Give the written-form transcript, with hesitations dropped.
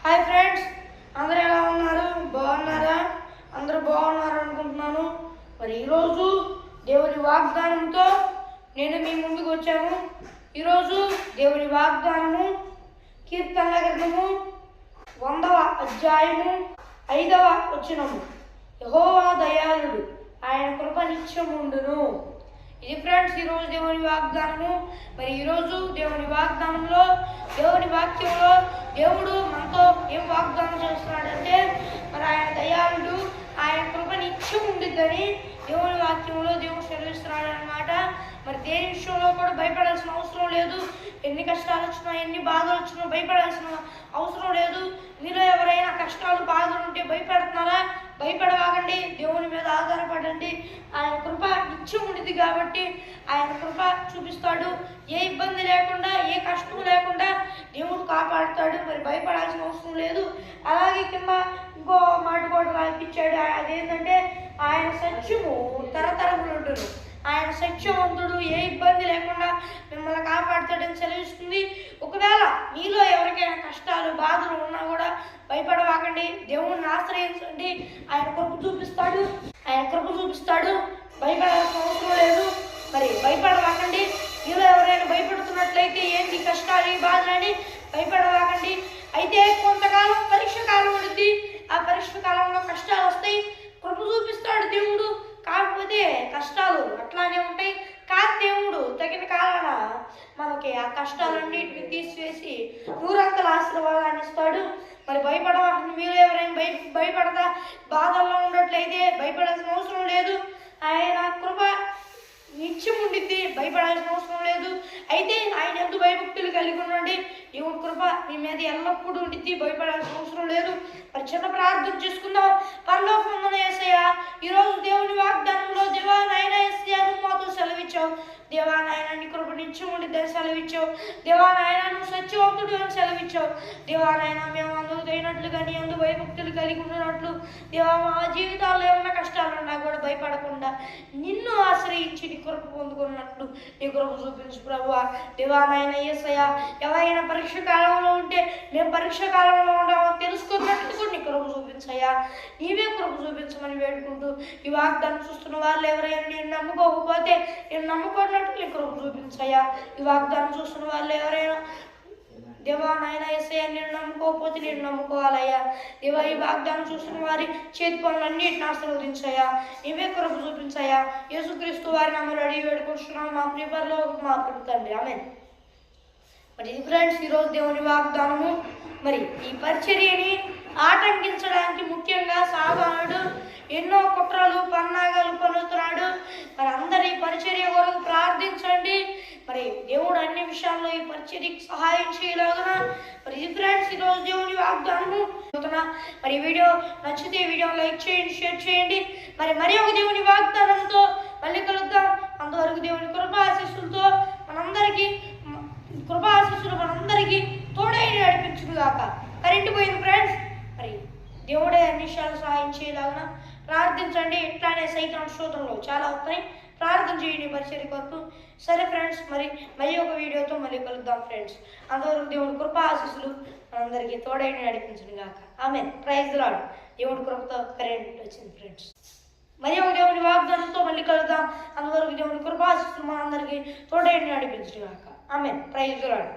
Hi friends, అందరూ ఎలా ఉన్నారు? బాగున్నారా? అందరూ బాగున్నారు అనుకుంటున్నాను. మరి ఈరోజు దేవుని వాగ్దానంతో నేను మీ ముందుకు వచ్చాను. ఈరోజు దేవుని వాగ్దానము కీర్తనల గ్రంథము 100వ అధ్యాయము 5వ వచనము. యెహోవా దయాళుడు, ఆయన కృప నిత్యముండును. ఇది ఫ్రెండ్స్ ఈరోజు దేవుని వాగ్దానము. మరి ఈరోజు దేవుని వాగ్దానంలో, దేవుని వాక్యంలో దేవుడు మనతో ఏం వాగ్దానం చేస్తున్నాడంటే, మరి ఆయన దయాళుడు, ఆయన కృప నిత్యం ఉండిద్దని దేవుని వాక్యంలో దేవుడు సెలవిస్తున్నాడు అనమాట. మరి దేని విషయంలో కూడా భయపడాల్సిన అవసరం లేదు. ఎన్ని కష్టాలు వచ్చినా, ఎన్ని బాధలు వచ్చినా భయపడాల్సిన అవసరం లేదు. మీలో ఎవరైనా కష్టాలు బాధలు ఉంటే భయపడుతున్నారా? భయపడవాగండి, దేవుని మీద ఆధారపడండి. ఆయన కృప నిత్యం ఉండిద్ది కాబట్టి ఆయన కృప చూపిస్తాడు. ఏ ఇబ్బంది లేకుండా, ఏ కష్టం లేకుండా దేవుడు కాపాడుతాడు. మరి భయపడాల్సిన అవసరం లేదు. అలాగే కింద ఇంకో మాట కూడా రాయించాడు. అదేంటంటే ఆయన సత్యము తరతరములు ఉంటుంది. ఆయన సత్యవంతుడు, ఏ ఇబ్బంది లేకుండా మిమ్మల్ని కాపాడుతాడని సెలవిస్తుంది. ఒకవేళ మీలో ఎవరికైనా కష్టాలు బాధలు ఉన్నా కూడా భయపడవాకండి, దేవుణ్ణి ఆశ్రయించండి. ఆయన కృప చూపిస్తాడు, ఆయన కృప చూపిస్తాడు. భయపడాల్సిన అవసరం లేదు. మరి భయపడవాకండి. మీలో ఎవరైనా భయపడుతున్నట్లయితే ఏంటి కష్టాలు, ఈ బాధలని భయపడవాకండి. అయితే కొంతకాలం పరీక్ష కాలం ఉంటుంది. ఆ పరీక్ష కాలంలో కష్టాలు వస్తాయి, కృప చూపిస్తాడు దేవుడు. కాకపోతే కష్టాలు అట్లానే ఉంటాయి. కానీ దేవుడు తగిన కాలాన మనకి ఆ కష్టాలన్నింటినీ తీసివేసి నూరంతల ఆశీర్వాదాన్ని ఇస్తాడు. మరి భయపడవాలని మీరు ఎవరైనా భయపడతా బాధల్లో ఉన్నట్లయితే భయపడాల్సిన అవసరం లేదు. ఆయన కృప నిత్యం ఉండిద్ది, భయపడాల్సిన అవసరం లేదు. అయితే ఆయన ఎందు భయభక్తులు కలిగి ఉండండి. దేవుడి కృప మీ మీద ఎల్లప్పుడూ ఉండిద్ది, భయపడాల్సిన అవసరం లేదు. మరి చిన్న ప్రార్థన చేసుకుందాం. పరలోకమందున్న యేసయ్యా, ఈరోజు దేవుని వాగ్దానంలో దేవా నాయన యేసయ్యా, నువ్వు మాతో సెలవిచ్చావు. దేవా నాయన నీ కృప నిత్యం ఉండిద్దని సెలవిచ్చావు. దేవా నాయన నువ్వు సత్యవంతుడు అని సెలవిచ్చావు. దేవా నాయన మేము అందుకు తగినట్లుగా నీ అందు భయభక్తులు కలిగి ఉన్నట్లు దేవా మా జీవితాల్లో ఏమన్నా కష్టాలు ఉన్నా కూడా భయపడకుండా నిన్ను ఆశ్రయించి నీ కృప పొందుకున్నట్లు నీ కృప చూపించు ప్రభువా. దేవా నాయన యేసయ్యా, ఎవరైనా పరీక్ష కాలంలో ఉంటే మేము పరీక్ష కాలంలో ఉండమని తెలుసుకున్నట్లు కూడా నీ కృప చూపించయ్యా. నీవే కృప చూపించమని వేడుకుంటూ ఈ వాగ్దానం చూస్తున్న వాళ్ళు ఎవరైనా నేను నమ్ముకోకపోతే నేను నమ్ముకున్నట్టు నీ కృప చూపించయ్యా. ఈ వాగ్దానం చూస్తున్న వాళ్ళు ఎవరైనా దేవా నాయన యేసయ్యా నేను నమ్ముకోకపోతే నేను నమ్ముకోవాలయ్యా. దేవా ఈ వాగ్దానం చూస్తున్న వారి చేతి పనులన్నిటిని ఆశీర్వదించయ్యా. నీవే కృప చూపించయ్యా. యేసుక్రీస్తు వారి నామములో అడిగి వేడుకుంటున్నాం మా ప్రియ పరలోకపు మా ప్రభు తండ్రి, ఆమేన్. మరి ఇది ఫ్రెండ్స్ ఈరోజు దేవుని వాగ్దానము. మరి ఈ పరిచర్యని ఆటంకించడానికి ముఖ్యంగా సాతానుడు ఎన్నో కుట్రలు పన్నాగాలు పన్నుతున్నాడు. మరి అందరి పరిచర్య కొరకు ప్రార్థించండి. మరి దేవుడు అన్ని విషయాల్లో ఈ పరిచర్యకి సహాయం చేయలాగున. మరి ఇది ఫ్రెండ్స్ ఈరోజు దేవుని వాగ్దానము. మరి వీడియో నచ్చితే వీడియో లైక్ చేయండి, షేర్ చేయండి. మరి ఒక దేవుని వాగ్దానంతో మళ్ళీ కలుద్దాం. అంతవరకు దేవుని కృపా ఆశీస్సులతో మనందరికీ తోడై నడిపించును గాక. కరెంట్ పోయింది ఫ్రెండ్స్. మరి దేవుడే అన్ని విషయాలు సహాయం చేయలాగున ప్రార్థించండి. ఇట్లానే సైతాను శోధనలు చాలా అవుతాయి. ప్రార్థన చేయండి పరిచర్య కొరకు. సరే ఫ్రెండ్స్, మరి ఒక వీడియోతో మళ్ళీ కలుద్దాం ఫ్రెండ్స్. అంతవరకు దేవుడి కృపా ఆశీస్సులు మనందరికీ తోడై నడిపించును గాక. ఆమేన్. Praise the Lord. దేవుడి కృపతో కరెంట్ వచ్చింది ఫ్రెండ్స్. మరి ఒక దేవుని వాగ్దానంతో మళ్ళీ కలుద్దాం. అంతవరకు దేవుని కృపా ఆశీస్సులు మనందరికీ తోడై నడిపించును గాక. ఆమేన్. Praise the lord.